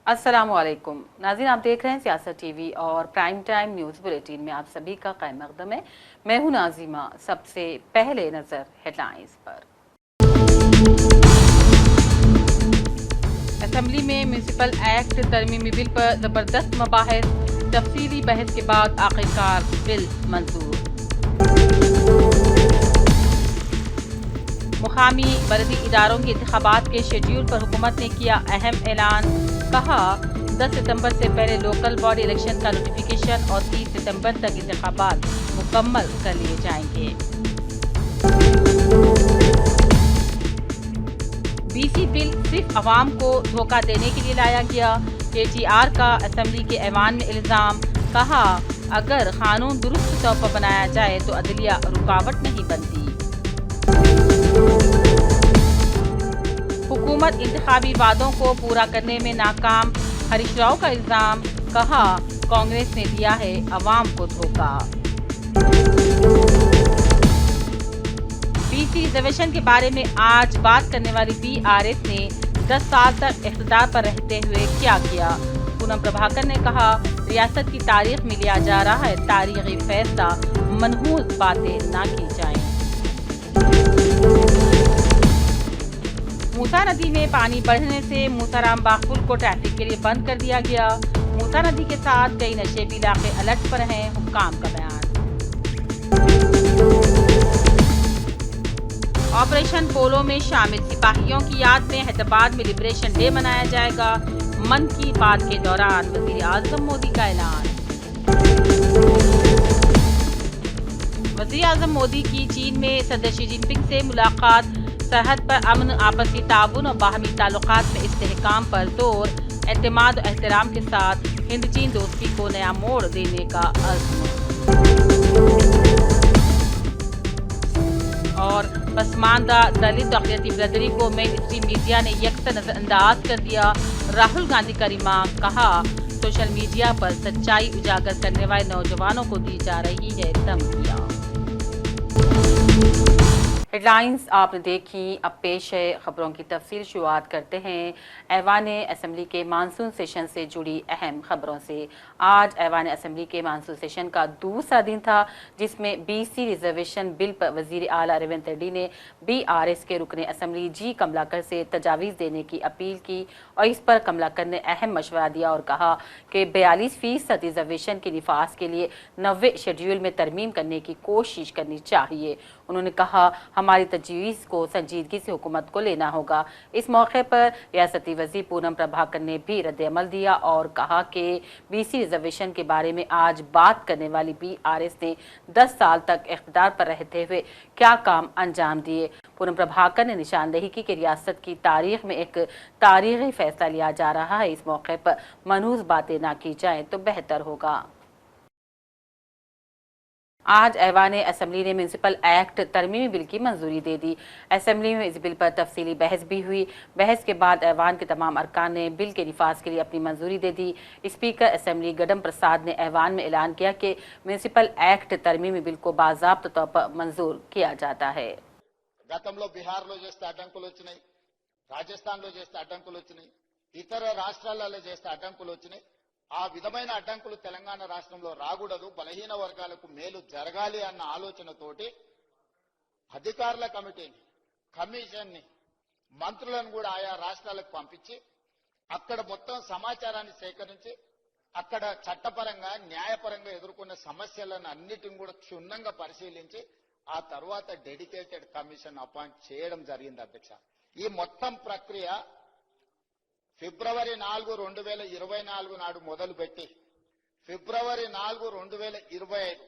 अस्सलामुअलैकुम नाज़रीन, आप देख रहे हैं सियासत टीवी और प्राइम टाइम न्यूज़ बुलेटिन में आप सभी का क़याम मक़दम है। मैं हूं नाज़िमा। सबसे पहले नज़र हेडलाइंस पर। असेंबली में म्यूनिसिपल एक्ट तरमीमी बिल पर ज़बरदस्त मबाहिस, तफसीली बहस के बाद आखिरकार बिल मंजूर। मुकामी बलदी इदारों के इंतखाबात के शेड्यूल पर हुकूमत ने किया अहम ऐलान। कहा 10 सितंबर से पहले लोकल बॉडी इलेक्शन का नोटिफिकेशन और 30 सितंबर तक इंतखाबात मुकम्मल कर लिए जाएंगे। बीसी बिल सिर्फ अवाम को धोखा देने के लिए लाया गया। KTR का असेंबली के ऐवान में इल्जाम। कहा अगर कानून दुरुस्त तौर पर बनाया जाए तो अदलिया रुकावट नहीं बनती। हुकूमत इंतखाबी वादों को पूरा करने में नाकाम। हरीश राव का इल्जाम। कहा कांग्रेस ने दिया है अवाम को धोखा। BC रिजर्वेशन के बारे में आज बात करने वाली BRS ने 10 साल तक इख्तिदार पर रहते हुए क्या किया। पूनम प्रभाकर ने कहा रियासत की तारीख में लिया जा रहा है तारीखी फैसला, मनहूस बातें ना की जाएं। मूसा नदी में पानी बढ़ने से मूसाराम बागपुल को ट्रैफिक के लिए बंद कर दिया गया। मूसा नदी के साथ कई नशेबी इलाके अलर्ट पर हैं, हुक्काम का बयान। ऑपरेशन पोलो में शामिल सिपाहियों की याद में हैदराबाद में लिबरेशन डे मनाया जाएगा। मन की बात के दौरान वजीर आजम मोदी का ऐलान। वजीर आजम मोदी की चीन में सदर शी जिनपिंग से मुलाकात। सरहद पर अमन, आपसी ताउन और बाहमी ताल्लुकात में इस्तेहकाम पर जोर। एतमाद और एहतराम के साथ हिंद चीन दोस्ती को नया मोड़ देने का अज़्म। और पसमानदा दलित अक़लियती बिरादरी को मेन स्ट्रीम मीडिया ने यकसा नजरअंदाज कर दिया। राहुल गांधी का रिमार्क। कहा सोशल मीडिया पर सच्चाई उजागर करने वाले नौजवानों को दी जा रही है धमकियां। हेडलाइंस आपने देखी। अब पेश है खबरों की तफसील। शुरुआत करते हैं ऐवान असेंबली के मानसून सेशन से जुड़ी अहम खबरों से। आज ऐवान असेंबली के मानसून सेशन का दूसरा दिन था, जिसमें BC रिजर्वेशन बिल पर वजीर आला रेवंत रेड्डी ने BRS के रुकने असेंबली G कमलाकर से तजावीज़ देने की अपील की और इस पर कमलाकर ने अहम मशवरा दिया और कहा कि 42% रिजर्वेशन के निफाज के लिए 90 शेड्यूल में तरमीम करने की कोशिश करनी चाहिए। उन्होंने कहा हमारी तजवीज़ को संजीदगी से हुकूमत को लेना होगा। इस मौके पर रियासती वज़ीर पूनम प्रभाकर ने भी रद्द-ए-अमल दिया और कहा कि BC रिजर्वेशन के बारे में आज बात करने वाली BRS ने 10 साल तक इख्तिदार पर रहते हुए क्या काम अंजाम दिए। पूनम प्रभाकर ने निशानदेही की कि रियासत की तारीख में एक तारीखी फैसला लिया जा रहा है। इस मौके पर मनहूस बातें ना की जाएं तो बेहतर होगा। आज ऐवान असेंबली ने म्यूनिसिपल एक्ट तरमीमी बिल की मंजूरी दे दी। असेंबली में इस बिल पर तफसीली बहस भी हुई। बहस के बाद ऐवान के तमाम अरकान ने बिल के निफाज के लिए अपनी मंजूरी दे दी। स्पीकर असेंबली गडम प्रसाद ने ऐवान में ऐलान किया कि म्यूनिसिपल एक्ट तरमीमी बिल को बाज़ाब्ता तौर पर मंजूर किया जाता है। గతంలో బిహార్లో చేస్తే అడ్డంకులు వచ్చినాయి, రాజస్థాన్లో చేస్తే అడ్డంకులు వచ్చినాయి, ఇతర రాష్ట్రాలలో చేస్తే అడ్డంకులు వచ్చినాయి. ఆ విధమైన అడ్డంకులు తెలంగాణ రాష్ట్రంలో రాకూడదు, బలహీన వర్గాలకు మేలు జరగాలి అన్న ఆలోచనతోటి అధికారుల కమిటీని, కమిషన్ని, మంత్రులను కూడా ఆయా రాష్ట్రాలకు పంపించి అక్కడ మొత్తం సమాచారాన్ని సేకరించి అక్కడ చట్టపరంగా న్యాయపరంగా ఎదుర్కొన్న సమస్యలను అన్నిటిని కూడా క్షుణ్ణంగా పరిశీలించి ఆ తర్వాత డెడికేటెడ్ కమిషన్ అపాయింట్ చేయడం జరిగింది అధ్యక్ష. ఈ మొత్తం ప్రక్రియ ఫిబ్రవరి 4, 2024 నాడు మొదలుపెట్టి ఫిబ్రవరి 4, 2025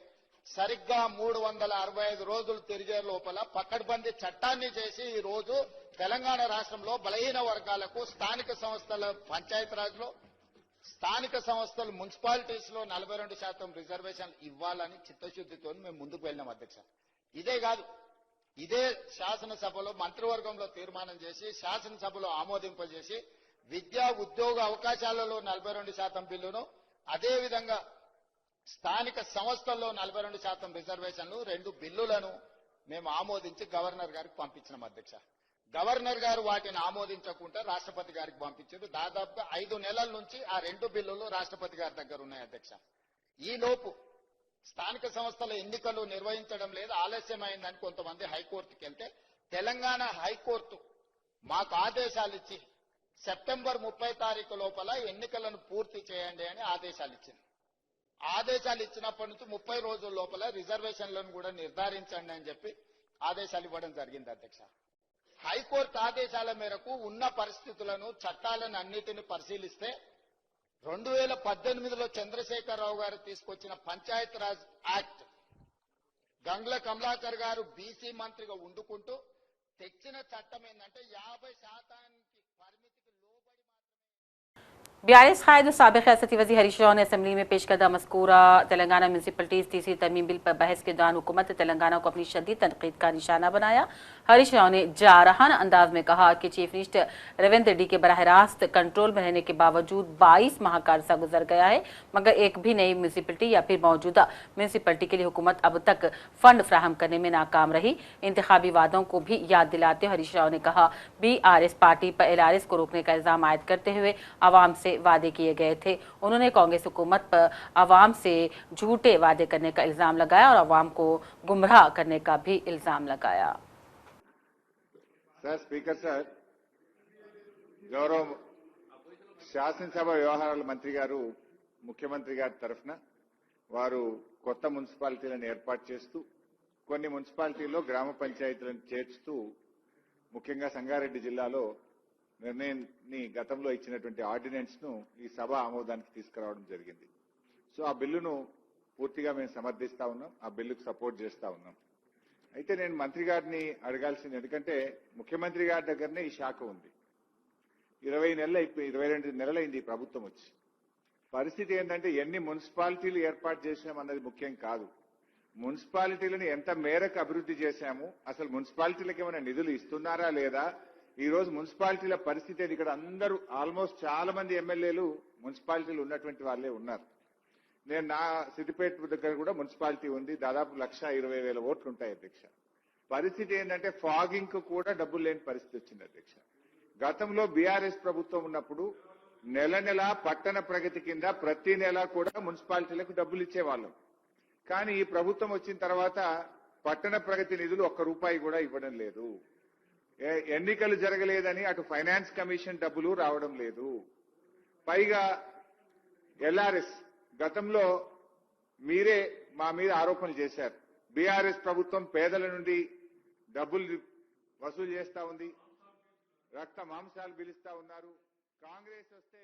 సరిగ్గా 365 రోజులు తిరిగే లోపల పకడ్బందీ చట్టాన్ని చేసి ఈ రోజు తెలంగాణ రాష్ట్రంలో బలహీన వర్గాలకు స్థానిక సంస్థల పంచాయతీరాజ్లో, స్థానిక సంస్థలు మున్సిపాలిటీస్ లో 42% రిజర్వేషన్ ఇవ్వాలని చిత్తశుద్ధితో మేము ముందుకు వెళ్ళినాం అధ్యక్ష. ఇదే కాదు, ఇదే శాసనసభలో మంత్రివర్గంలో తీర్మానం చేసి శాసనసభలో ఆమోదింపజేసి విద్యా ఉద్యోగ అవకాశాలలో 42% బిల్లును, అదేవిధంగా స్థానిక సంస్థల్లో 42% రిజర్వేషన్లు, 2 బిల్లులను మేము ఆమోదించి గవర్నర్ గారికి పంపించినాం అధ్యక్ష. గవర్నర్ గారు వాటిని ఆమోదించకుండా రాష్ట్రపతి గారికి పంపించారు. దాదాపుగా 5 నెలల నుంచి ఆ 2 బిల్లులు రాష్ట్రపతి గారి దగ్గర ఉన్నాయి అధ్యక్ష. ఈ లోపు స్థానిక సంస్థల ఎన్నికలు నిర్వహించడం లేదు, ఆలస్యమైందని కొంతమంది హైకోర్టుకి వెళ్తే తెలంగాణ హైకోర్టు మాకు ఆదేశాలు ఇచ్చి సెప్టెంబర్ 30 తారీఖు లోపల ఎన్నికలను పూర్తి చేయండి అని ఆదేశాలు ఇచ్చింది. ఆదేశాలు ఇచ్చినప్పటి నుంచి 30 రోజుల లోపల రిజర్వేషన్లను కూడా నిర్ధారించండి అని చెప్పి ఆదేశాలు ఇవ్వడం జరిగింది అధ్యక్ష. హైకోర్టు ఆదేశాల మేరకు ఉన్న పరిస్థితులను చట్టాలను అన్నిటిని పరిశీలిస్తే 2018లో చంద్రశేఖరరావు గారు తీసుకొచ్చిన పంచాయత్ రాజ్ యాక్ట్ గంగ్ల కమలాకర్ గారు బీసీ మంత్రిగా ఉండుకుంటూ తెచ్చిన చట్టం ఏంటంటే 50% పరిమితికి లోబడి BRS कायद साबिक़ रियासती वज़ीर हरीश राव ने असम्बली में पेश करदा मज़कूरा तेलंगाना म्यूनसिपलिटीज़ तीसरी तरमीम बिल पर बहस के दौरान हुकूमत तेलंगाना को अपनी शदीद तनकीद का निशाना बनाया। हरीश राव ने जारहाना अंदाज में कहा कि चीफ मिनिस्टर रेवंत रेड्डी के बराह रास्त कंट्रोल में रहने के बावजूद 22 माह का अरसा गुजर गया है, मगर एक भी नई म्यूनसिपलिटी या फिर मौजूदा म्यूनसिपलिटी के लिए हुकूमत अब तक फंड फ्राहम करने में नाकाम रही। इंतखाबी वादों को भी याद दिलाते हुए हरीश राव ने कहा BRS पार्टी पर LRS को रोकने का इल्जाम आयद करते हुए आवाम से वादे किए गए थे। उन्होंने कांग्रेस हुकूमत पर आवाम से झूठे वादे करने का इल्जाम लगाया और आवाम को गुमराह करने का भी इल्जाम लगाया। सर स्पीकर सर गौरव శాసనసభ వ్యవహారాల మంత్రి గారు ముఖ్యమంత్రి గారి తరఫున వారు కొత్త మున్సిపాలిటీలను ఏర్పాటు చేస్తూ కొన్ని మున్సిపాలిటీల్లో గ్రామ పంచాయతీలను చేర్చుతూ ముఖ్యంగా సంగారెడ్డి జిల్లాలో నిర్ణయాన్ని గతంలో ఇచ్చినటువంటి ఆర్డినెన్స్ ను ఈ సభ ఆమోదానికి తీసుకురావడం జరిగింది. సో ఆ బిల్లును పూర్తిగా మేము సమర్థిస్తా ఉన్నాం, ఆ బిల్లుకు సపోర్ట్ చేస్తా ఉన్నాం. అయితే నేను మంత్రి గారిని అడగాల్సింది, ఎందుకంటే ముఖ్యమంత్రి గారి దగ్గరనే ఈ శాఖ ఉంది. 22 నెలలైంది ప్రభుత్వం వచ్చి. పరిస్థితి ఏంటంటే ఎన్ని మున్సిపాలిటీలు ఏర్పాటు చేశామన్నది ముఖ్యం కాదు, మున్సిపాలిటీలను ఎంత మేరకు అభివృద్ధి చేశాము, అసలు మున్సిపాలిటీలకు ఏమైనా నిధులు ఇస్తున్నారా లేదా. ఈ రోజు మున్సిపాలిటీల పరిస్థితి ఇక్కడ అందరూ ఆల్మోస్ట్ చాలా మంది ఎమ్మెల్యేలు మున్సిపాలిటీలు ఉన్నటువంటి వాళ్ళే ఉన్నారు. నేను నా సిద్దిపేట దగ్గర కూడా మున్సిపాలిటీ ఉంది, దాదాపు 1,20,000 ఓట్లు ఉంటాయి అధ్యక్ష. పరిస్థితి ఏంటంటే ఫాగింగ్ కు కూడా డబ్బులు లేని పరిస్థితి వచ్చింది అధ్యక్ష. గతంలో బీఆర్ఎస్ ప్రభుత్వం ఉన్నప్పుడు నెల నెల పట్టణ ప్రగతి కింద ప్రతి నెల కూడా మున్సిపాలిటీలకు డబ్బులు ఇచ్చేవాళ్ళం. కానీ ఈ ప్రభుత్వం వచ్చిన తర్వాత పట్టణ ప్రగతి నిధులు ₹1 కూడా ఇవ్వడం లేదు. ఎన్నికలు జరగలేదని అటు ఫైనాన్స్ కమిషన్ డబ్బులు రావడం లేదు. పైగా LRS గతంలో మీరే మా మీద ఆరోపణలు చేశారు, బీఆర్ఎస్ ప్రభుత్వం పేదల నుండి డబ్బులు వసూలు చేస్తా ఉంది, రక్త మాంసాలు పిలుస్తా ఉన్నారు. కాంగ్రెస్ వస్తే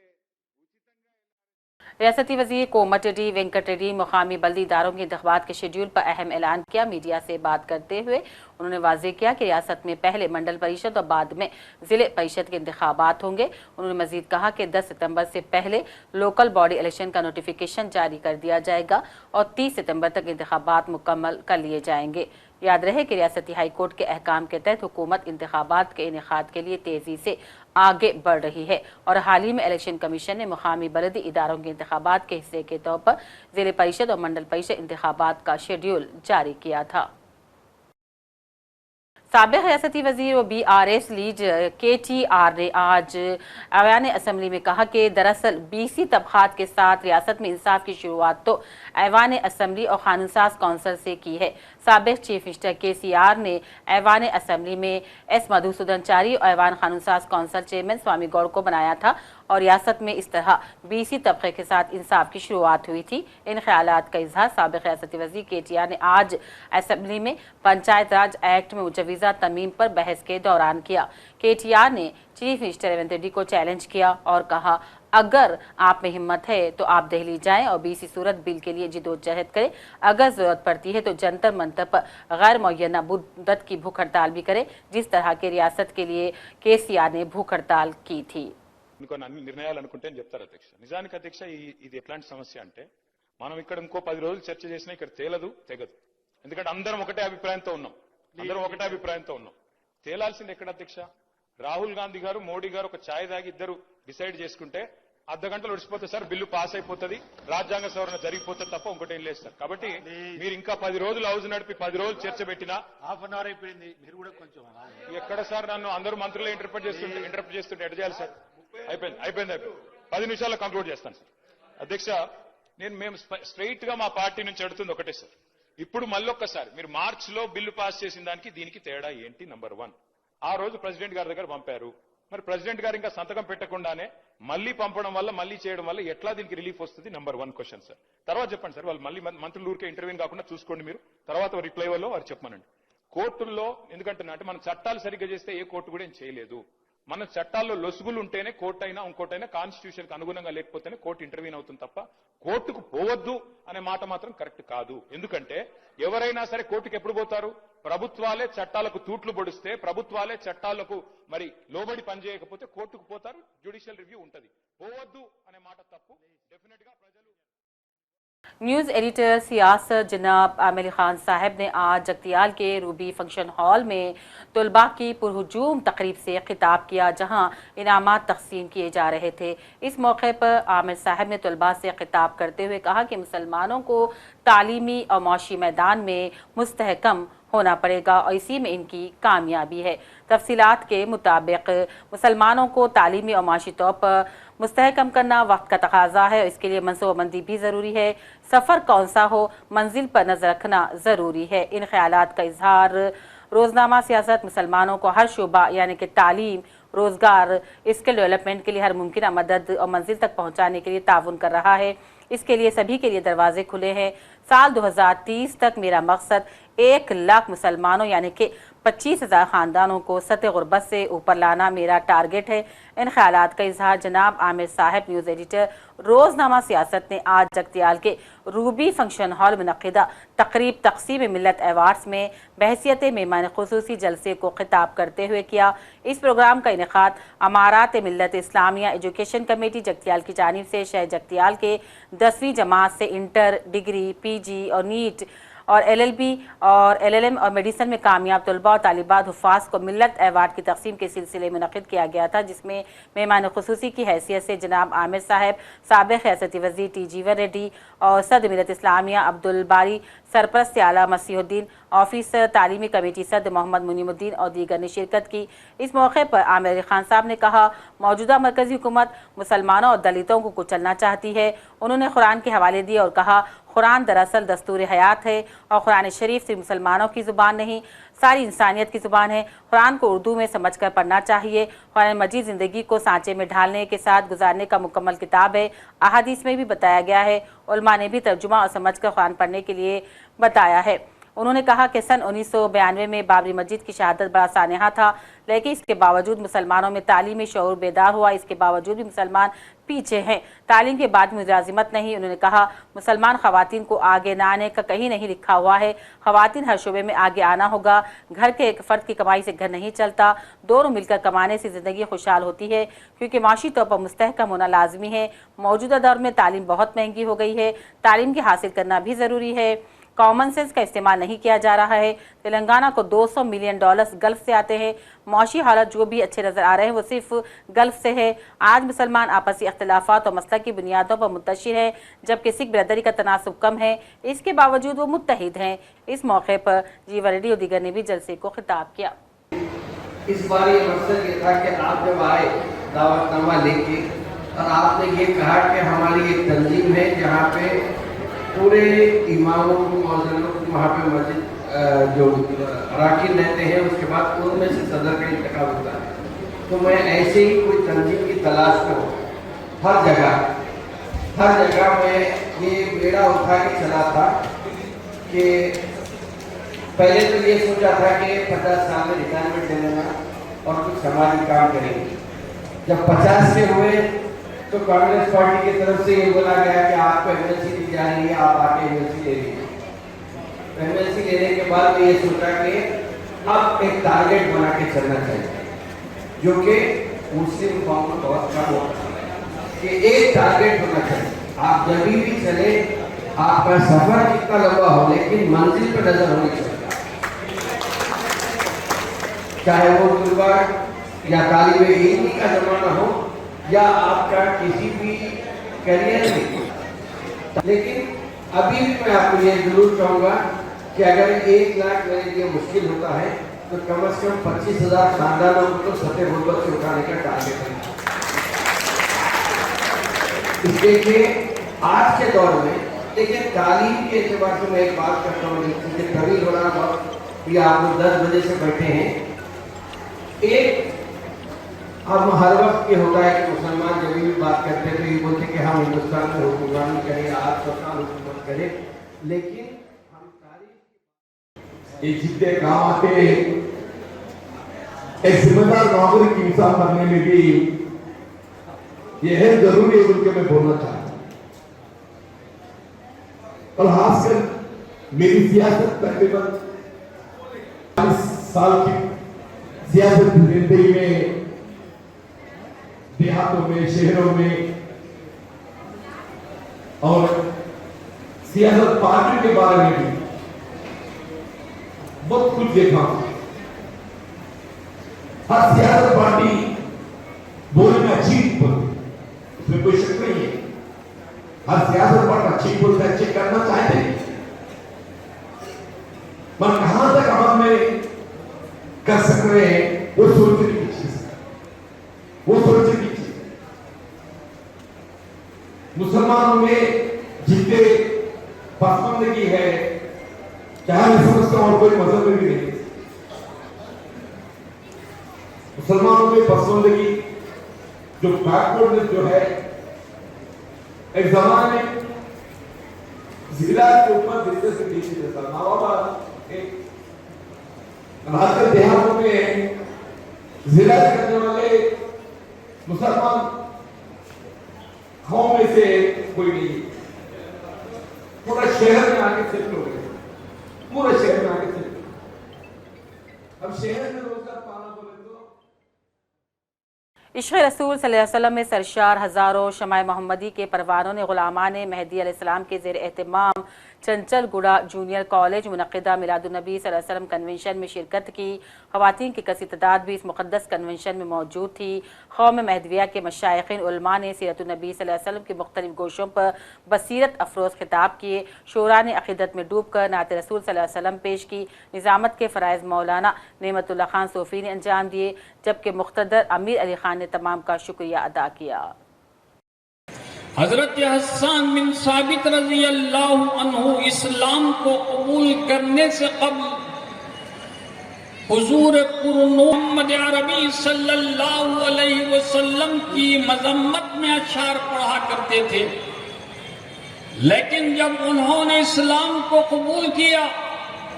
रियासती वजीर कोमटिरेड्डी वेंकट रेड्डी मुकामी बल्दी इदारों के इंतखाबात के शेड्यूल पर अहम ऐलान किया। मीडिया से बात करते हुए उन्होंने वाज़ेह किया कि रियासत में पहले मंडल परिषद और बाद में जिले परिषद के इंतखाबात होंगे। उन्होंने मजीद कहा कि 10 सितंबर से पहले लोकल बॉडी इलेक्शन का नोटिफिकेशन जारी कर दिया जाएगा और 30 सितंबर तक इंतखाबात मुकम्मल कर लिए जाएंगे। याद रहे कि रियासती हाईकोर्ट के अहकाम के तहत हुकूमत इंतखाबात के इनेकाद के लिए तेजी से आगे बढ़ रही है और हाल ही में इलेक्शन कमीशन ने मुकामी बलदी इदारों के इंतखाबात के हिस्से के तौर पर जिले परिषद और मंडल परिषद इंतखाबात का शेड्यूल जारी किया था। साबिक़ रियासती वज़ीर और BRS लीड KTR ने आज ऐवान असम्बली में कहा कि दरअसल BC तबक़ात के साथ रियासत में इंसाफ की शुरुआत तो ऐवान असम्बली और कानून साज कौंसिल से की है। साबिक़ चीफ मिनिस्टर KCR ने ऐवान असम्बली में S मधुसूदनचारी और ऐवान कानून साज कौंसिल चेयरमैन स्वामी गौड़ को बनाया था और रियासत में इस तरह BC तबके के साथ इंसाफ की शुरुआत हुई थी। इन ख्यालात का इजहार साबिक़ रियासती वज़ीर KTR ने आज असम्बली में पंचायत राज एक्ट में मुजवज़ा तरमीम पर बहस के दौरान किया। KTR ने चीफ मिनिस्टर रेवंत रेड्डी को चैलेंज किया और कहा, अगर आप में हिम्मत है तो आप दिल्ली जाएं और BC सूरत बिल के लिए जिदोजहद करें। अगर जरूरत पड़ती है तो जंतर मंतर पर गैर मुअय्यना मुद्दत की भूख हड़ताल भी करें, जिस तरह के रियासत के लिए KCR ने भूख हड़ताल की थी। కొన్ని అన్ని నిర్ణయాలు అనుకుంటే అని చెప్తారు అధ్యక్ష. నిజానికి అధ్యక్ష ఇది ఎట్లాంటి సమస్య అంటే మనం ఇక్కడ ఇంకో 10 రోజులు చర్చ చేసినా ఇక్కడ తెగదు. ఎందుకంటే అందరం ఒకటే అభిప్రాయంతో ఉన్నాం. తేలాల్సింది ఎక్కడ అధ్యక్ష? రాహుల్ గాంధీ గారు మోడీ గారు ఒక ఛాయ్ తాగి ఇద్దరు డిసైడ్ చేసుకుంటే అర్ధ గంటలు ఒడిసిపోతే సార్ బిల్లు పాస్ అయిపోతుంది, రాజ్యాంగ సవరణ జరిగిపోతుంది తప్ప ఇంకోటి ఏం లేదు సార్. కాబట్టి మీరు ఇంకా 10 రోజులు హౌస్ నడిపి 10 రోజులు చర్చ పెట్టినా హాఫ్ అన్ అవర్ అయిపోయింది, మీరు కూడా కొంచెం ఎక్కడ సార్ నన్ను అందరూ మంత్రులే ఇంటర్ప్రిట్ చేస్తుంటే ఎట్ట చేయాలి సార్? అయిపోయింది 10 నిమిషాల్లో కంక్లూడ్ చేస్తాను సార్. అధ్యక్ష, మేము స్ట్రైట్ గా మా పార్టీ నుంచి అడుగుతుంది ఒకటే సార్. ఇప్పుడు మళ్ళొక్కసారి మీరు మార్చ్ లో బిల్లు పాస్ చేసిన దానికి దీనికి తేడా ఏంటి? నంబర్ 1, ఆ రోజు ప్రెసిడెంట్ గారి దగ్గర పంపారు, మరి ప్రెసిడెంట్ గారు ఇంకా సంతకం పెట్టకుండానే మళ్ళీ పంపడం వల్ల మళ్ళీ చేయడం వల్ల ఎట్లా దీనికి రిలీఫ్ వస్తుంది? Number 1 question sir. తర్వాత చెప్పండి సార్, వాళ్ళు మళ్ళీ మంత్రులు ఊరికే ఇంటర్వ్యూ కాకుండా చూసుకోండి మీరు, తర్వాత రిప్లై వల్ల వారు చెప్పమనండి. కోర్టుల్లో ఎందుకంటే మనం చట్టాలు సరిగ్గా చేస్తే ఏ కోర్టు కూడా ఏం చేయలేదు. మన చట్టాల్లో లొసుగులు ఉంటేనే కోర్టు అయినా ఇంకోటైనా కాన్స్టిట్యూషన్ కి అనుగుణంగా లేకపోతేనే కోర్టు ఇంటర్వ్యూన్ అవుతుంది తప్ప కోర్టుకు పోవద్దు అనే మాట మాత్రం కరెక్ట్ కాదు. ఎందుకంటే ఎవరైనా సరే కోర్టుకు ఎప్పుడు పోతారు? ప్రభుత్వాలే చట్టాలకు తూట్లు పొడిస్తే, ప్రభుత్వాలే చట్టాలకు మరి లోబడి పనిచేయకపోతే కోర్టుకు పోతారు, జ్యుడిషియల్ రివ్యూ ఉంటది. పోవద్దు అనే మాట తప్పు. డెఫినెట్ గా ప్రజలు न्यूज़ एडिटर सियासत जनाब आमिर खान साहब ने आज जगतियाल के रूबी फंक्शन हॉल में तलबा की पुरहुजूम तकरीब से खिताब किया, जहां इनामात तकसीम किए जा रहे थे। इस मौके पर आमिर साहब ने तलबा से खिताब करते हुए कहा कि मुसलमानों को तालीमी और माशी मैदान में मुस्तहकम होना पड़ेगा और इसी में इनकी कामयाबी है। तफसीलात के मुताबिक मुसलमानों को तालीमी और माशी तौर पर मुस्तहकम करना वक्त का तकाजा है, इसके लिए मनसूबाबंदी भी ज़रूरी है। सफ़र कौन सा हो, मंजिल पर नज़र रखना ज़रूरी है। इन ख्यालात का इजहार रोज़नामा सियासत मुसलमानों को हर शोबा यानी कि तालीम, रोज़गार, स्किल डेवलपमेंट के लिए हर मुमकिन मदद और मंजिल तक पहुँचाने के लिए ताउन कर रहा है। इसके लिए सभी के लिए दरवाजे खुले हैं। साल 2030 तक मेरा मकसद 1 लाख मुसलमानों यानी कि 25,000 ख़ानदानों को सतह गुर्बत से ऊपर लाना मेरा टारगेट है। इन ख्यालात का इजहार जनाब आमिर साहब न्यूज़ एडिटर रोज़नामा सियासत ने आज जगतियाल के रूबी फंक्शन हॉल मुनक़िदा तकरीब तक़सीम मिल्लत अवार्ड्स में बहसियत मेहमान ख़ुसूसी जलसे को खिताब करते हुए किया। इस प्रोग्राम का इनेकाद अमारात मिल्लत इस्लामिया एजुकेशन कमेटी जगतियाल की जानिब से शहर जगतियाल के 10वीं जमात से इंटर, डिग्री, PG और नीट और LLB और LLM और मेडिसिन में कामयाब तलबा और तालिबात हुफ़ाज़ को मिल्लत अवार्ड की तकसीम के सिलसिले में मुनक़िद किया गया था, जिसमें मेहमान ख़ुसूसी की हैसियत से जनाब आमिर साहब, साबिक़ रियासती वज़ीर T. जीवन रेड्डी और सदर मिल्लत इस्लामिया अब्दुल बारी, सरपरस्त आला मसीहुद्दीन, ऑफिसर तालीमी कमेटी सदर मोहम्मद मुनीमुद्दीन और दीगर ने शिरकत की। इस मौके पर आमिर खान साहब ने कहा, मौजूदा मरकज़ी हुकूमत मुसलमानों और दलितों को कुचलना चाहती है। उन्होंने कुरान के हवाले दिए और कहा, कुरान दरअसल दस्तूर हयात है और कुरान शरीफ सिर्फ मुसलमानों की ज़ुबान नहीं, सारी इंसानियत की ज़ुबान है। कुरान को उर्दू में समझकर पढ़ना चाहिए। कुरान मजीद ज़िंदगी को सांचे में ढालने के साथ गुजारने का मुकम्मल किताब है। अहादीस में भी बताया गया है, उलमा ने भी तर्जुमा और समझकर कुरान पढ़ने के लिए बताया है। उन्होंने कहा कि सन 1992 में बाबरी मस्जिद की शहादत बड़ा सानहा था, लेकिन इसके बावजूद मुसलमानों में तालीमी शऊर बेदार हुआ। इसके बावजूद भी मुसलमान पीछे हैं। तालीम के बाद मुलाजिमत नहीं। उन्होंने कहा, मुसलमान ख़वातीन को आगे न आने का कहीं नहीं लिखा हुआ है। ख़वातीन हर शोबे में आगे आना होगा। घर के एक फ़र्द की कमाई से घर नहीं चलता, दोनों मिलकर कमाने से ज़िंदगी खुशहाल होती है, क्योंकि माशी तौर पर मुस्तहकम होना लाजमी है। मौजूदा दौर में तालीम बहुत महंगी हो गई है, तालीम की हासिल करना भी ज़रूरी है। कॉमन सेंस का इस्तेमाल नहीं किया जा रहा है। तेलंगाना को $200 मिलियन गल्फ से आते हैं। मौशी हालत जो भी अच्छे नज़र आ रहे हैं वो सिर्फ गल्फ से है। आज मुसलमान आपसी अख्तिलाफात और मसलक की बुनियादों पर मुंतशिर है, जबकि सिख बिरादरी का तनासुब कम है। इसके बावजूद वो मुत्तहिद हैं। इस मौके पर जीवन रेड्डी और दीगर ने भी जलसे को खिताब किया। इस बार ये मकसद ये था कि आप जब आए दावतनामा लेके और आपने ये कहा कि हमारी एक तंजीम है जहाँ पे पूरे इमामों को मौजूदों को वहाँ पे मस्जिद जो अराकीन रहते हैं, उसके बाद उनमें से सदर का इंतखाब होता है। तो मैं ऐसे ही कोई तंजीम की तलाश में हूँ। हर जगह मैं ये बेड़ा उठा के चला था कि पहले तो ये सोचा था कि 50 साल में रिटायरमेंट ले लेना और कुछ समाजी काम करेंगे। जब 50 से हुए तो कांग्रेस पार्टी की तरफ से ये बोला गया कि आपको MLC दी जा रही है, आप आके MLC ले लीजिए। MLC लेने के बाद मैं ये सोचा कि अब एक टारगेट बना के चलना चाहिए, जो कि मुस्लिम कौम को बहुत कम होता है कि एक टारगेट होना चाहिए। आप जब भी चले, आपका सफर कितना लंबा हो, लेकिन मंजिल पर नजर होनी चाहिए। चाहे वो गुलबाग या तालिबे इल्म का जमाना हो या आपका किसी भी करियर में। लेकिन अभी भी मैं आपको ये जरूर कहूँगा कि अगर 1 लाख मेरे लिए मुश्किल होता है तो कम से कम 25,000 खानदानों को तो सत्य गुर्बत से उठाने का टारगेट है। देखिए आज के दौर में देखिए तालीम के एतबार से मैं एक बात करता हूँ, मुझे तभी हो रहा था कि आप लोग 10 बजे से बैठे हैं। एक अब हर वक्त ये होता है कि मुसलमान जब भी बात करते हैं तो ये बोलते कि हम हिंदुस्तान में हुक्मरानी करें, आप सरकार हुकूमत करें, लेकिन हम तारीख जितने काम आते एक जिम्मेदार नागरिक इंसान बनने में भी यह है जरूरी है बोल के मैं बोलना चाहता हूं। और खासकर मेरी सियासत तकरीबन 40 साल की सियासत जिंदगी में देहातों में, शहरों में और सियासत पार्टी के बारे में भी बहुत कुछ देखा। हर सियासत पार्टी बोलने में अच्छी बोलती, उसमें कोई शक नहीं है। हर सियासत पार्टी अच्छी बोलते, अच्छे करना चाहते हैं, पर कहां तक हम में कर सक रहे हैं वो सोचने की चीज, वो सोचने की चीज। मुसलमानों में जितने पसंदगी है, क्या मैं समझता हूं और कोई मजहब में भी नहीं, मुसलमानों में पसंदगी जो बैकवर्डनेस जो है, एक जमाने में जिला के ऊपर दिल्ली से नीचे जैसा नवाबाद एक राज्य देहातों में जिला करने वाले मुसलमान गांव में से कोई नहीं, पूरा शहर में आके सेटल हो गए, पूरे शहर में आके सेटल। अब शहर में रोजगार पाना बोले तो इश्क़ रसूल सल्लल्लाहु अलैहि वसल्लम में सरशार हज़ारों शमाए मोहम्मदी के परवानों ने गुलामान महदी अलैहिस्सलाम के ज़ेर एहतमाम चंचलगुड़ा जूनियर कॉलेज मुनक़िदा मिलादुन्नबी सल्लल्लाहु अलैहि वसल्लम कन्वेंशन में शिरकत की। ख़वातीन की कसीर तादाद भी इस मुक़द्दस कन्वेंशन में मौजूद थी। कौम महदविया के मशाइख़ीन उलमा ने सीरतुन्नबी सल्लल्लाहु अलैहि वसल्लम के मुख्तलिफ़ गोशों पर बसीरत अफरोज़ खिताब किए। शोरा ने अक़ीदत में डूब कर नात रसूल सल्लल्लाहु अलैहि वसल्लम पेश की। निज़ामत के फ़राइज़ मौलाना नेमतुल्लाह खान सोफ़ी ने अंजाम दिए, जबकि मुक़्तदर अमीर अली खान ने तमाम का शुक्रिया अदा किया। हजरत हसन बिन साबित रज़ी अल्लाहु अन्हु इस्लाम को कबूल करने से कबल हुजूर मोहम्मद अरबी सल्लल्लाहु अलैहि वसल्लम की मजम्मत में अशार पढ़ा करते थे, लेकिन जब उन्होंने इस्लाम को कबूल किया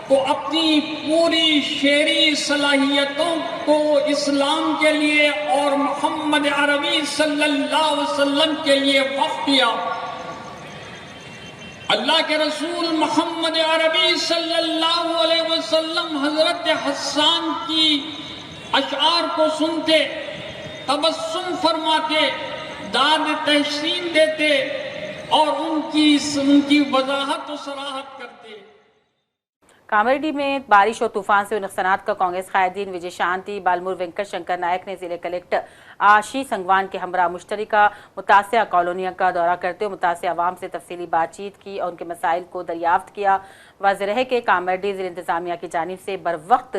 तो अपनी पूरी शेरी सलाहियतों को इस्लाम के लिए और मोहम्मद अरबी सल्लल्लाहु अलैहि वसल्लम के लिए वक्फ किया। अल्लाह के रसूल मोहम्मद अरबी सल्लल्लाहु अलैहि वसल्लम हजरत हसन की अशआर को सुनते, तबस्सुम फरमाते, दाद तहसीन देते और उनकी वजाहत और सराहत करते। कामारेड्डी में बारिश और तूफान से नुकसानात का कांग्रेस कायदीन विजय शांति, बालमूर वेंकट शंकर नायक ने जिले कलेक्टर आशीष संगवान के हमरा मुश्तरिका मुतासिर कॉलोनियों का दौरा करते हुए मुतासिर अवाम से तफसीली बातचीत की और उनके मसाइल को दरियाफ्त किया। वाज़ेह है कि कामारेड्डी जिला इंतजामिया की जानिब से बर वक्त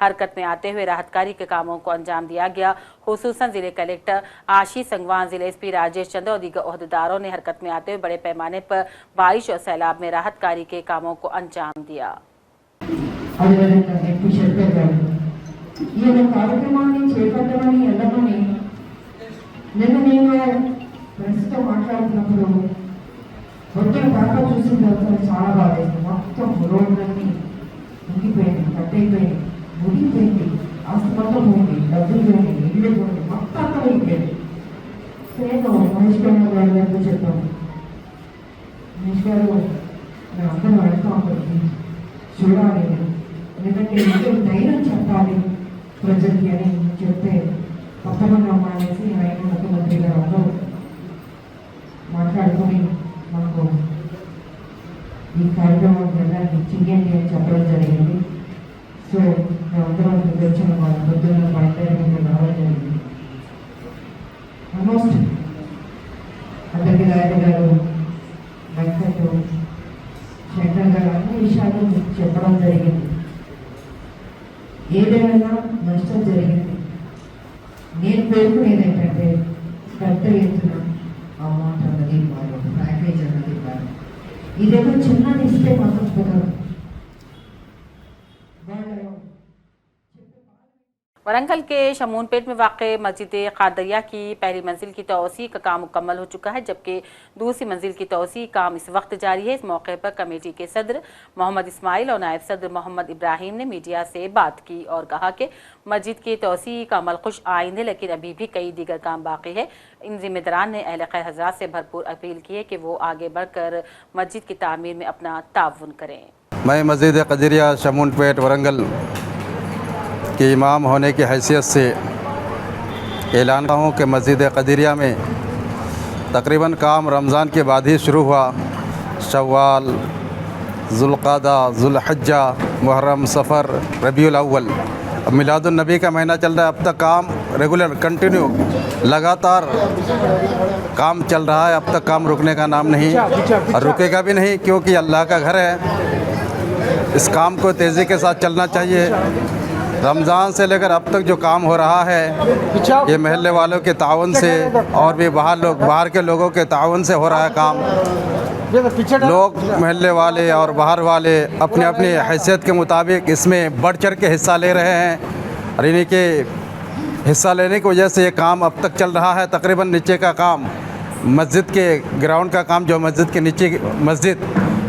हरकत में आते हुए राहतकारी के कामों को अंजाम दिया गया। खुसूसन जिले कलेक्टर आशीष संगवान, जिले एसपी राजेश चंद्र और दीगर ओहदेदारों ने हरकत में आते हुए बड़े पैमाने पर बारिश और सैलाब में राहतकारी के कामों को अंजाम दिया। ఈ కార్యక్రమాన్ని చేపట్టమని వెళ్ళమని నిన్న నేను ప్రెస్తో మాట్లాడుతున్నప్పుడు పొద్దున పేపర్ చూసిన తర్వాత చాలా బాధేసింది. మొత్తం రోడ్లన్నీ ముగిపోయింది, కట్టయిపోయింది, ముగిపోయింది, ఆస్తి మొత్తం పోయింది, డబ్బులు పోయింది, ఇల్లు పోయింది, మొత్తం అంతా అయిపోయింది. నేను మహేష్ గారి దగ్గర చెప్పాను, మహేష్ గారు మేము అందరం వెళ్తాం అక్కడికి చూడాలి, ఎందుకంటే ఇంట్లో ధైర్యం చెప్పాలి ప్రజలకి అని చెప్తే తప్పకుండా అనేసి ఆయన ముఖ్యమంత్రి గారు అందరూ మాట్లాడుకొని మనకు ఈ కార్యక్రమం జరగాలి చెయ్యండి అని చెప్పడం జరిగింది. సో మేమందరం వచ్చిన వాళ్ళ పొద్దున్న బయట రావడం జరిగింది. ఆల్మోస్ట్ ఆయన గారు వెంకట్ శంకర్ గారు అన్ని విషయాలు చెప్పడం జరిగింది. ఏదైనా నష్టం జరిగింది, నేను పేర్కొనేది ఏంటంటే పెద్ద ఎత్తున అమౌంట్ అన్నది ఇవ్వాలి, ప్యాకేజ్ అన్నది ఇవ్వాలి. ఇదేదో చిన్నది ఇస్తే మాత్రం కుదరదు. वरंगल के शमूनपेट में वाक़ मस्जिद क़ादरिया की पहली मंजिल की तोसी का काम मुकम्मल हो चुका है, जबकि दूसरी मंजिल की तोसी काम इस वक्त जारी है। इस मौके पर कमेटी के सदर मोहम्मद इस्माइल और नायब सदर मोहम्मद इब्राहिम ने मीडिया से बात की और कहा कि मस्जिद की तोसी का अमल खुश आइंद है, लेकिन अभी भी कई दीगर काम बाकी है। इन जिम्मेदारान ने अहले खैर हज़रात से भरपूर अपील की है कि वो आगे बढ़कर मस्जिद की तामीर में अपना ताउन करें। मैं मस्जिद क़ादरिया शमूनपेट वरंगल के इमाम होने की हैसियत से ऐलान करता हूँ कि मस्जिद क़ादरिया में तकरीबन काम रमज़ान के बाद ही शुरू हुआ। शव्वाल, ज़ुल्क़ादा, ज़ुल्हिज्जा, मुहर्रम, सफ़र, रबीउल अव्वल, अब मिलादुन नबी का महीना चल रहा है। अब तक काम रेगुलर कंटिन्यू लगातार काम चल रहा है। अब तक काम रुकने का नाम नहीं और रुकेगा भी नहीं, क्योंकि अल्लाह का घर है। इस काम को तेज़ी के साथ चलना चाहिए। रमज़ान से लेकर अब तक जो काम हो रहा है ये महल्ले वालों के ताउन से और भी बाहर के लोगों के ताउन से हो रहा है काम। लोग महल्ले वाले और बाहर वाले अपने अपनी हैसियत के मुताबिक इसमें बढ़ चढ़ के हिस्सा ले रहे हैं और इन्हीं के हिस्सा लेने की वजह से ये काम अब तक चल रहा है। तकरीबन नीचे का काम, मस्जिद के ग्राउंड का काम, जो मस्जिद के नीचे मस्जिद,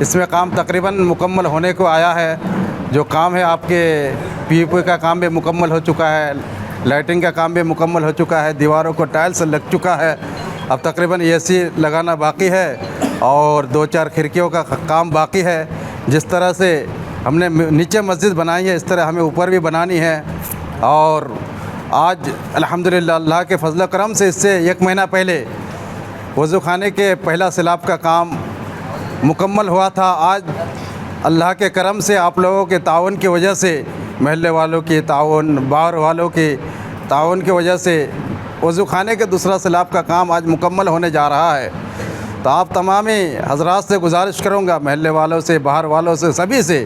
इसमें काम तकरीबन मुकम्मल होने को आया है। जो काम है आपके पीओपी का काम भी मुकम्मल हो चुका है, लाइटिंग का काम भी मुकम्मल हो चुका है, दीवारों को टाइल्स लग चुका है। अब तकरीबन एसी लगाना बाकी है और 2-4 खिड़कियों का काम बाकी है। जिस तरह से हमने नीचे मस्जिद बनाई है, इस तरह हमें ऊपर भी बनानी है। और आज अल्हम्दुलिल्लाह अल्लाह के फजल करम से इससे 1 महीना पहले वज़ू खाने के पहला सिलाब का काम मुकम्मल हुआ था। आज अल्लाह के करम से आप लोगों के ताउन की वजह से, महल्ले वालों के ताउन, बाहर वालों के ताउन की वजह से वज़ू खाने के दूसरा सिलाब का काम आज मुकम्मल होने जा रहा है। तो आप तमामी हज़रात से गुजारिश करूँगा, महल्ले वालों से, बाहर वालों से, सभी से,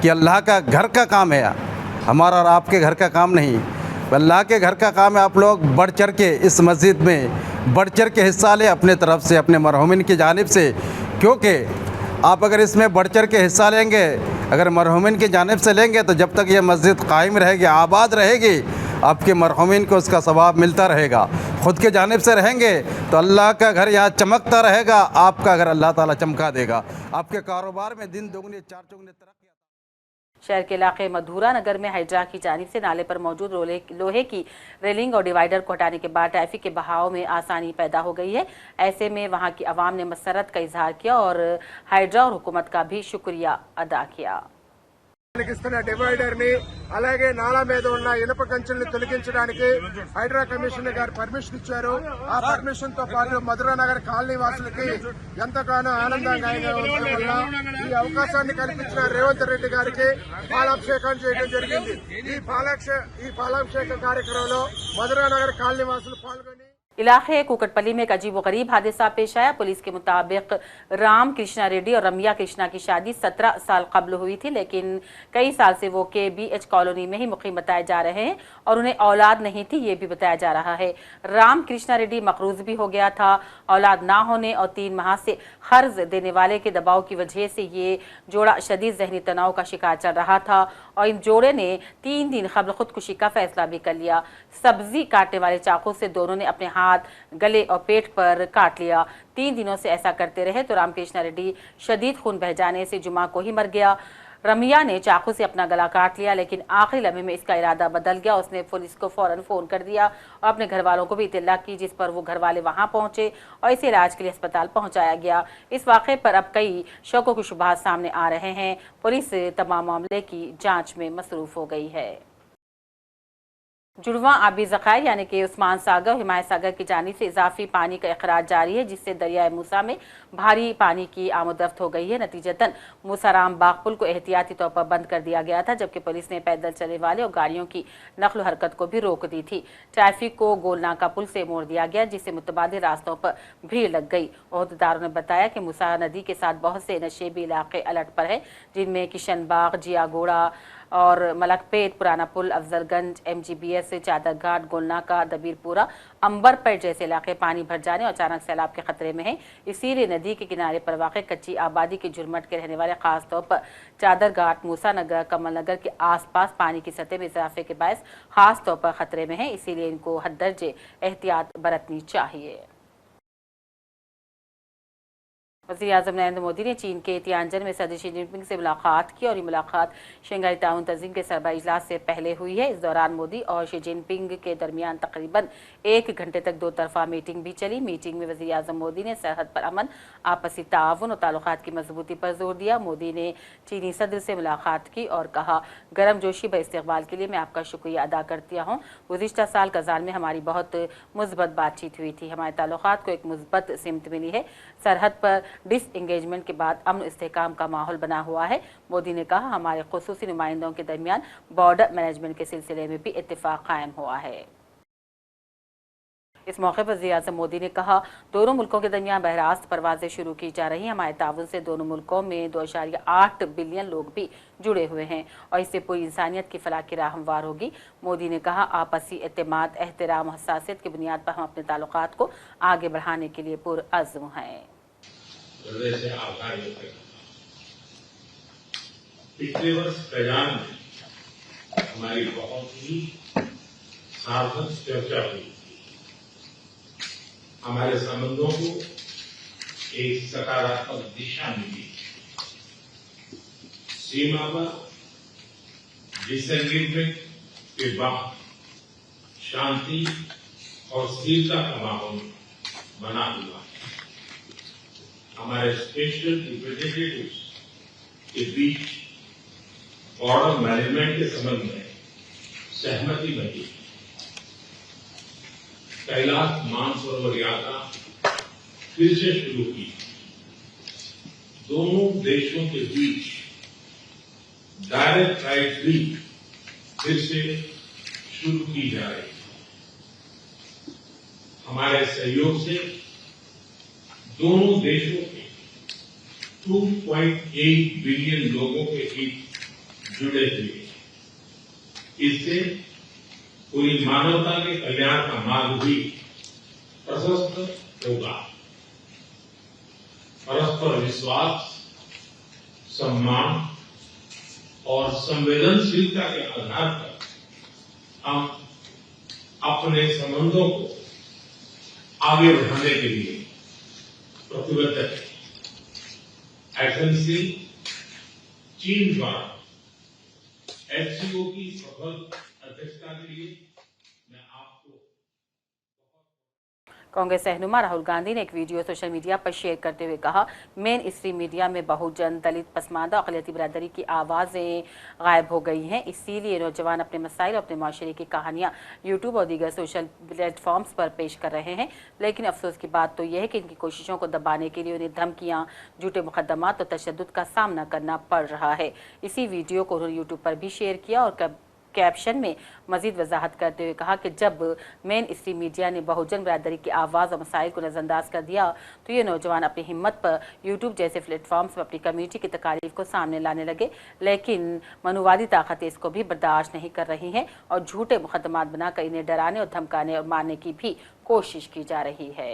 कि अल्लाह का घर का काम है, हमारा और आपके घर का काम नहीं। अल्लाह के घर का काम है। आप लोग बढ़ चढ़ के इस मस्जिद में बढ़ चढ़ के हिस्सा लें अपने तरफ से, अपने मरहूमिन की जानिब से, क्योंकि आप अगर इसमें बढ़ चढ़ के हिस्सा लेंगे, अगर मरहूमिन की जानिब से लेंगे, तो जब तक ये मस्जिद कायम रहेगी, आबाद रहेगी, आपके मरहूमिन को उसका सवाब मिलता रहेगा। ख़ुद के जानिब से रहेंगे तो अल्लाह का घर यहाँ चमकता रहेगा, आपका घर अल्लाह ताला चमका देगा। आपके कारोबार में दिन दोगुनी 4 चौगुनी तरक्की। शहर के इलाके मधुरा नगर में हाइड्रा की जानिब से नाले पर मौजूद लोहे की रेलिंग और डिवाइडर को हटाने के बाद ट्रैफिक के बहाव में आसानी पैदा हो गई है। ऐसे में वहां की आवाम ने मसरत का इजहार किया और हाइड्रा और हुकूमत का भी शुक्रिया अदा किया। డివైడర్ ని అలాగే నాలా మీద ఉన్న ఇనుప కంచెల్ని తొలగించడానికి హైడ్రా కమిషనర్ గారు పర్మిషన్ ఇచ్చారు. ఆ పర్మిషన్ తో పాటు మధురా నగర్ కాలనీ వాసులకి ఎంతగానో ఆనందంగా ఉండడం వల్ల ఈ అవకాశాన్ని కల్పించిన రేవంత్ రెడ్డి గారికి పాలాభిషేకం చేయడం జరిగింది. ఈ పాలాభిషేక కార్యక్రమంలో మధురా నగర్ కాలనీ వాసులు పాల్గొని इलाके कुकटपल्ली में एक अजीबोगरीब हादसा पेश आया। पुलिस के मुताबिक राम कृष्णा रेड्डी और रम्या कृष्णा की शादी 17 साल कबल हुई थी, लेकिन कई साल से वो KBH कॉलोनी में ही मुकीम बताए जा रहे हैं और उन्हें औलाद नहीं थी, ये भी बताया जा रहा है। राम कृष्णा रेड्डी मकरूज भी हो गया था। औलाद ना होने और 3 माह से कर्ज देने वाले के दबाव की वजह से ये जोड़ा शदीद जहनी तनाव का शिकार चल रहा था और इन जोड़े ने 3 दिन कबल खुदकुशी का फैसला भी कर लिया। सब्जी काटने वाले चाकू से दोनों ने अपने हाथ, गले और पेट पर काट लिया। 3 दिनों से ऐसा करते रहे तो रामकृष्ण रेड्डी शदीद खून बह जाने से जुमा को ही मर गया। रमिया ने चाकू से अपना गला काट लिया, लेकिन आखिरी लम्हे में इसका इरादा बदल गया। उसने पुलिस को फौरन फोन कर दिया और अपने घर वालों को भी इत्तला की, जिस पर वो घर वाले वहां पहुंचे और इसे इलाज के लिए अस्पताल पहुंचाया गया। इस वाक़े पर अब कई शकों के शुबहात सामने आ रहे हैं। पुलिस तमाम मामले की जांच में मसरूफ हो गई है। जुड़वा आबी ज़खायर यानी कि उस्मान सागर और हिमायत सागर की जानिब से इजाफी पानी का अखराज जारी है, जिससे दरियाए मूसा में भारी पानी की आमदरफ्त हो गई है। नतीजतन मूसाराम बाग पुल को एहतियाती तौर पर बंद कर दिया गया था, जबकि पुलिस ने पैदल चलने वाले और गाड़ियों की नकल हरकत को भी रोक दी थी। ट्रैफिक को गोलनाका पुल से मोड़ दिया गया, जिससे मुतबादिल रास्तों पर भीड़ लग गई। ओहदेदारों ने बताया कि मूसा नदी के साथ बहुत से नशेबी इलाके अलर्ट पर है, जिनमें किशनबाग, जियागोड़ा और मलकपेट, पुराना पुल, अफजलगंज, MGBS, चादरघाट, गोलनाका, दबीरपुरा, अंबरपेट जैसे इलाके पानी भर जाने और अचानक सैलाब के खतरे में हैं। इसीलिए नदी के किनारे पर वाक़ कच्ची आबादी के झुरमट के रहने वाले खासतौर पर चादरघाट, मूसा नगर, कमल नगर के आसपास पानी की सतह में इजाफे के बायस खास तौर पर खतरे में हैं। इसीलिए इनको हद दर्जे एहतियात बरतनी चाहिए। वज़ीर-ए-आज़म नरेंद्र मोदी ने चीन के तियानजन में सदर शी जिनपिंग से मुलाकात की और ये मुलाकात शंघाई ताउन तंजीम के सरबराह इजलास से पहले हुई है। इस दौरान मोदी और शी जिनपिंग के दरमियान तकरीबन 1 घंटे तक 2 तरफा मीटिंग भी चली। मीटिंग में वज़ीर-ए-आज़म मोदी ने सरहद पर अमन, आपसी ताउन और ताल्लुकात की मजबूती पर जोर दिया। मोदी ने चीनी सदर से मुलाकात की और कहा, गर्मजोशी व इस्तकबाल के लिए मैं आपका शुक्रिया अदा करती हूँ। गुज़िश्ता साल कज़ान में हमारी बहुत मुस्बत बातचीत हुई थी, हमारे ताल्लुकात को एक मुस्बत सिमत मिली है। सरहद पर डिसएंगेजमेंट के बाद अमन इस्तेहकाम का माहौल बना हुआ है। मोदी ने कहा, हमारे खुसूसी नुमाइंदों के दरमियान बॉर्डर मैनेजमेंट के सिलसिले में भी इत्तेफाक कायम हुआ है। इस मौके पर वज़ीर-ए-आज़म मोदी ने कहा, दोनों मुल्कों के दरमियान बहरास्त परवाजें शुरू की जा रही हैं। हमारे ताउन से दोनों मुल्कों में 2.8 बिलियन लोग भी जुड़े हुए हैं और इससे पूरी इंसानियत की फलाह की राह हमवार होगी। मोदी ने कहा, आपसी एतमाद, एहतराम, हसासियत की बुनियाद पर हम अपने ताल्लुकात को आगे बढ़ाने के लिए पुरअज़्म हैं। हृदय से आभार व्यक्त करता हूं। पिछले वर्ष कजान में हमारी बहुत ही सार्थक चर्चा हुई थी। हमारे संबंधों को एक सकारात्मक दिशा मिली। सीमा पर डिसएंगेजमेंट के बाद शांति और स्थिरता का माहौल बना हुआ। हमारे स्पेशल रिप्रेजेंटेटिव्स के बीच बॉर्डर मैनेजमेंट के संबंध में सहमति बनी। कैलाश मानसरोवर यात्रा फिर से शुरू की। दोनों देशों के बीच डायरेक्ट फ्लाइट भी फिर से शुरू की जा रही है। हमारे सहयोग से दोनों देशों के 2.8 बिलियन लोगों के हित जुड़े हुए। इससे पूरी मानवता के कल्याण का मार्ग भी प्रशस्त होगा। परस्पर विश्वास, सम्मान और संवेदनशीलता के आधार पर हम अपने संबंधों को आगे बढ़ाने के लिए प्रतिबद्ध है। एफएमसी चीन द्वारा HCO की सफल अध्यक्षता के लिए मैं आपको कांग्रेस रहनुमा राहुल गांधी ने एक वीडियो सोशल मीडिया पर शेयर करते हुए कहा, मेन स्ट्रीम मीडिया में बहुजन, दलित, पसमानदा, अक़लियती बिरादरी की आवाज़ें गायब हो गई हैं। इसीलिए नौजवान अपने मसाइल और अपने माशरे की कहानियाँ यूट्यूब और दीगर सोशल प्लेटफॉर्म्स पर पेश कर रहे हैं। लेकिन अफसोस की बात तो यह है कि इनकी कोशिशों को दबाने के लिए उन्हें धमकियाँ, झूठे मुकदमात और तशद्दुद का सामना करना पड़ रहा है। इसी वीडियो को उन्होंने यूट्यूब पर भी शेयर किया और कैप्शन में मजीद वजाहत करते हुए कहा कि जब मेन स्ट्रीम मीडिया ने बहुजन बिरादरी की आवाज़ और मसाइल को नज़रअंदाज कर दिया तो ये नौजवान अपनी हिम्मत पर यूट्यूब जैसे प्लेटफॉर्म्स पर अपनी कम्युनिटी की तकालीफ को सामने लाने लगे। लेकिन मनुवादी ताकतें इसको भी बर्दाश्त नहीं कर रही हैं और झूठे मुकदमात बनाकर इन्हें डराने और धमकाने और मारने की भी कोशिश की जा रही है।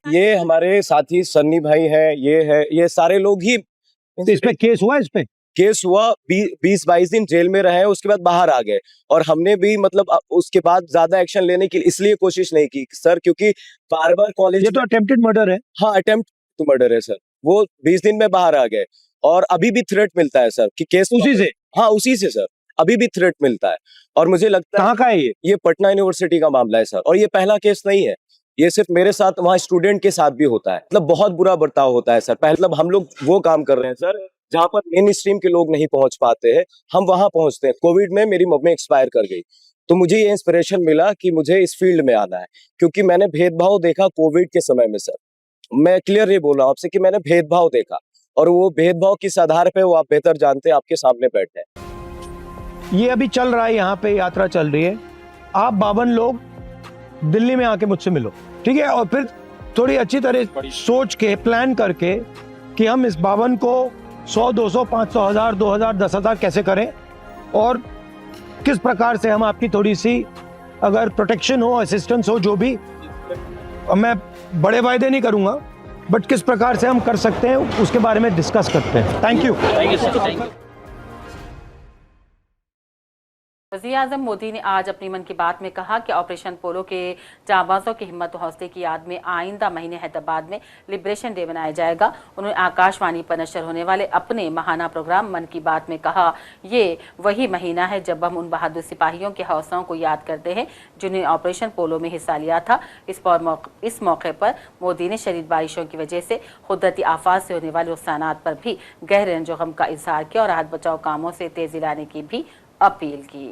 ये हमारे साथी सन्नी भाई हैं, ये सारे लोग ही। तो इसमें केस हुआ? इस पे केस हुआ, 20-22 दिन जेल में रहे, उसके बाद बाहर आ गए। और हमने भी मतलब उसके बाद ज्यादा एक्शन लेने की इसलिए कोशिश नहीं की सर, क्योंकि बार बार कॉलेज, ये तो अटेम्प्टेड मर्डर है। हाँ, अटेम्प्ट टू मर्डर है सर। वो 20 दिन में बाहर आ गए और अभी भी थ्रेट मिलता है सर कि केस उसी से। हाँ, उसी से सर, अभी भी थ्रेट मिलता है। और मुझे लगता है कहाँ का है ये पटना यूनिवर्सिटी का मामला है सर। और ये पहला केस नहीं है, ये सिर्फ मेरे साथ, वहाँ स्टूडेंट के साथ भी होता है। मतलब बहुत बुरा बर्ताव होता है सर। मतलब हम लोग वो काम कर रहे हैं सर जहाँ पर मेन स्ट्रीम के लोग नहीं पहुंच पाते हैं, हम वहां पहुंचते हैं। कोविड में मेरी मम्मी एक्सपायर कर गई, तो मुझे ये इंस्पिरेशन मिला कि मुझे इस फील्ड में आना है, क्योंकि मैंने भेदभाव देखा कोविड के समय में सर। मैं क्लियर ये बोल रहा हूँ आपसे कि मैंने भेदभाव देखा, और वो भेदभाव किस आधार पे वो आप बेहतर जानते हैं, आपके सामने बैठे हैं। ये अभी चल रहा है, यहाँ पे यात्रा चल रही है। आप 52 लोग दिल्ली में आके मुझसे मिलो, ठीक है? और फिर थोड़ी अच्छी तरह सोच के प्लान करके कि हम इस 52 को 100, 200, 500, 1000, 2000, 10,000 कैसे करें, और किस प्रकार से हम आपकी थोड़ी सी अगर प्रोटेक्शन हो, असिस्टेंस हो, जो भी, मैं बड़े वायदे नहीं करूंगा, बट किस प्रकार से हम कर सकते हैं उसके बारे में डिस्कस करते हैं। Thank you. वज़ीर-ए-आज़म मोदी ने आज अपनी मन की बात में कहा कि ऑपरेशन पोलो के जांबाजों की हिम्मत और हौसले की याद में आइंदा महीने हैदराबाद में लिबरेशन डे मनाया जाएगा। उन्होंने आकाशवाणी पर नशर होने वाले अपने महाना प्रोग्राम मन की बात में कहा, ये वही महीना है जब हम उन बहादुर सिपाहियों के हौसलों को याद करते हैं जिन्होंने ऑपरेशन पोलो में हिस्सा लिया था। इस मौके पर मोदी ने शदीद बारिशों की वजह से कुदरती आफात से होने वाले नुकसानात पर भी गहरे रंज गम का इजहार किया और राहत बचाव कामों से तेजी लाने की भी अपील की।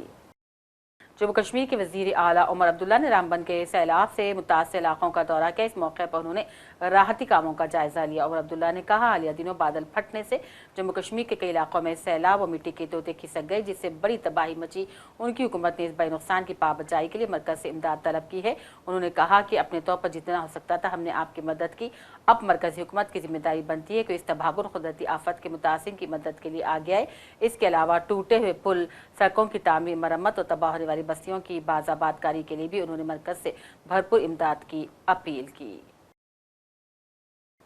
जम्मू कश्मीर के वजीर आला उमर अब्दुल्ला ने रामबन के सैलाब से मुतासर इलाकों का दौरा किया। इस मौके पर उन्होंने राहती कामों का जायजा लिया। उमर अब्दुल्ला ने कहा, हालिया दिनों बादल फटने से जम्मू कश्मीर के कई इलाकों में सैलाब और मिट्टी के तोते खिसक गए, जिससे बड़ी तबाही मची। उनकी हुकूमत ने इस बड़े नुकसान की पाबंदी के लिए मरकज से इमदाद तलब की है। उन्होंने कहा कि अपने तौर पर जितना हो सकता था हमने आपकी मदद की। अब मरकजी हुकूमत की जिम्मेदारी बनती है कि इस तबाहकुन कुदरती आफत के मुतासिर की मदद के लिए आगे आए। इसके अलावा टूटे हुए पुल, सड़कों की तामीर, मरम्मत और तबाह होने वाली बस्तियों की बाजाबादकारी के लिए भी उन्होंने मरकज से भरपूर इमदाद की अपील की।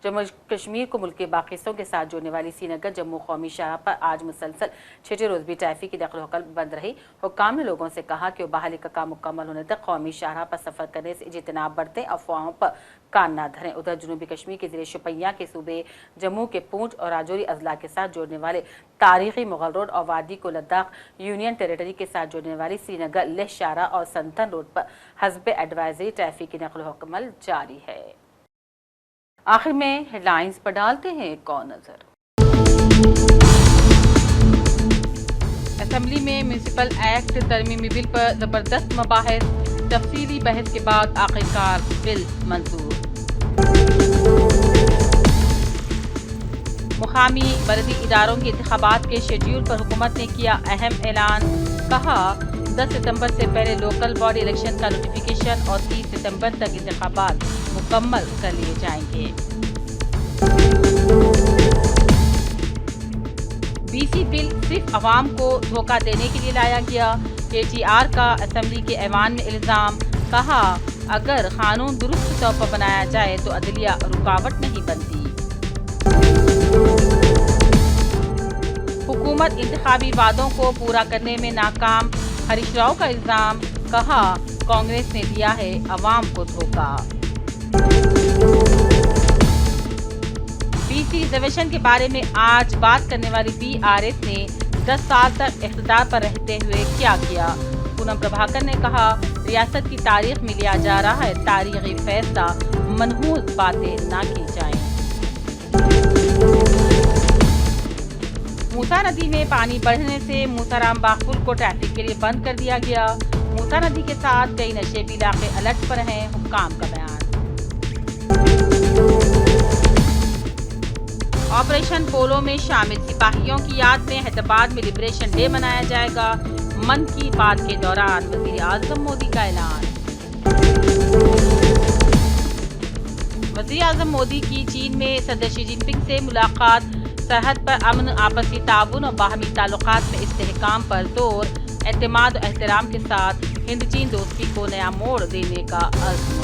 जम्मू कश्मीर को मुल्क के बाकी हिस्सों के साथ जोड़ने वाली श्रीनगर जम्मू कौमी शाहराह पर आज मुसलसल 6 रोज भी ट्रैफिक की नकल बंद रही। हुक्काम ने लोगों से कहा कि वो बहाली का काम मुकम्मल होने तक कौमी शाहराह पर सफर करने से इज्तनाब बरतें, अफवाहों पर कान न धरें। उधर जनूबी कश्मीर के ज़िले शुपियां के सूबे जम्मू के पूंछ और राजौरी अजला के साथ जोड़ने वाले तारीखी मुगल रोड और वादी को लद्दाख यूनियन टेरिटरी के साथ जोड़ने वाली श्रीनगर लेह शाहराह और संतन रोड पर हस्ब एडवाइजरी ट्रैफिक की नकल जारी है। आखिर में हेडलाइंस पर डालते हैं एक और नजर। असेंबली में म्यूनिसिपल एक्ट तरमीमी बिल पर जबरदस्त मुबाहिस, तफसीली बहस के बाद आखिरकार बिल मंजूर। मुकामी बलदी इदारों के इंतखाबात के शेड्यूल पर हुकूमत ने किया अहम ऐलान। कहा, 10 सितंबर से पहले लोकल बॉडी इलेक्शन का नोटिफिकेशन और 30 सितंबर तक इंतखाबात मुकम्मल कर लिए जाएंगे। बीसी बिल सिर्फ अवाम को धोखा देने के लिए लाया गया। KTR का असेंबली के ऐवान में इल्जाम। कहा, अगर कानून दुरुस्त तौर पर बनाया जाए तो अदलिया रुकावट नहीं बनती। हुकूमत इंतखाबी वादों को पूरा करने में नाकाम, हरीश राव का इल्जाम। कहा, कांग्रेस ने दिया है अवाम को धोखा। BC रिजर्वेशन के बारे में आज बात करने वाली BRS ने 10 साल तक इख्तिदार पर रहते हुए क्या किया। पूनम प्रभाकर ने कहा, रियासत की तारीख में लिया जा रहा है तारीखी फैसला, मनहूस बातें ना की जाएं। मूसा नदी में पानी बढ़ने से मूसाराम बाग पुल को ट्रैफिक के लिए बंद कर दिया गया। मूसा नदी के साथ कई नशेबी इलाके अलर्ट पर हैं, हुक्काम का बयान। ऑपरेशन पोलो में शामिल सिपाहियों की याद में हैदराबाद में लिबरेशन डे मनाया जाएगा। मन की बात के दौरान वजीर आजम मोदी का ऐलान। वजीर आजम मोदी की चीन में सदर शी जिनपिंग से मुलाकात। सरहद पर अमन, आपसी ताउन और बाहमी ताल्लुकात में इस्तेहकाम पर जोर। एतमाद और एहतराम के साथ हिंद चीन दोस्ती को नया मोड़ देने का अज़्म।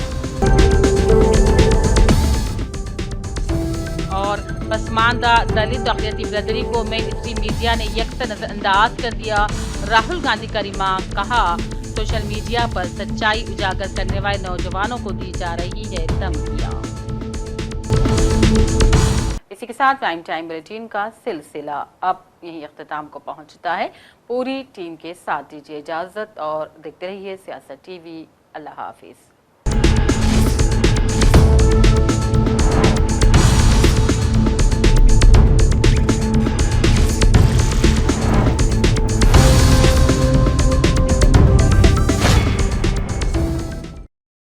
और पसमानदा दलित अक़लियती बिरादरी को मेन स्ट्रीम मीडिया ने यकसा नजरअंदाज कर दिया। राहुल गांधी का रिमार्क। कहा, सोशल मीडिया पर सच्चाई उजागर करने वाले नौजवानों को दी जा रही है धमकियां। इसी के साथ प्राइम टाइम बुलेटिन का सिलसिला अब यही अख्ताम को पहुंचता है। पूरी टीम के साथ दीजिए इजाजत और देखते रहिए सियासत TV। अल्लाह हाफिज।